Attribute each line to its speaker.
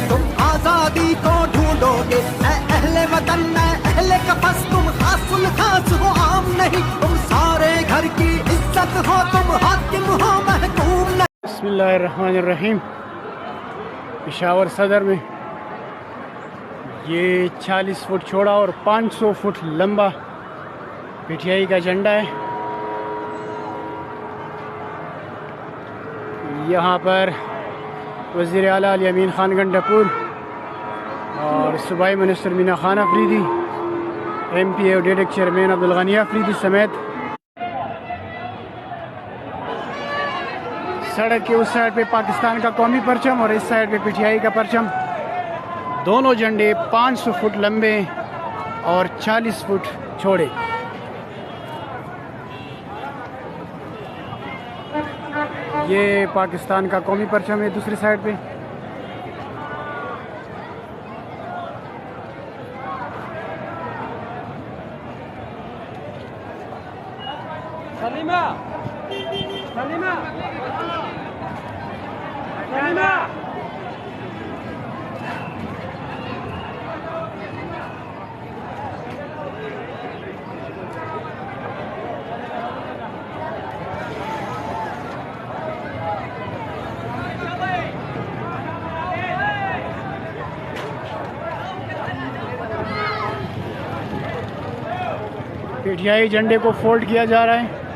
Speaker 1: तुम आजादी को ढूंढोगे अहले वतन में अहले कफस, तुम खासुल खास हो आम नहीं, तुम सारे घर की इज्जत हो, तुम हाकिम हो महकूम नहीं।
Speaker 2: बिस्मिल्लाहिर्रहमानिर्रहीम। पेशावर सदर में ये 40 फुट चौड़ा और 500 फुट लंबा पीटीआई का झंडा है। यहाँ पर वज़ीर आला अली अमीन खान गंडापुर और सूबाई मिनिस्टर मीना खान अफरीदी, MP और डेडिक चेयरमैन अब्दुल गनी अफरीदी समेत सड़क के उस साइड पे पाकिस्तान का कौमी परचम और इस साइड पे पीटीआई का परचम। दोनों झंडे 500 फुट लंबे और 40 फुट चौड़े। ये पाकिस्तान का कौमी परचम है दूसरी साइड पे।
Speaker 3: सलीमा सलीमा सलीमा
Speaker 2: पीटीआई झंडे को फोल्ड किया जा रहा है।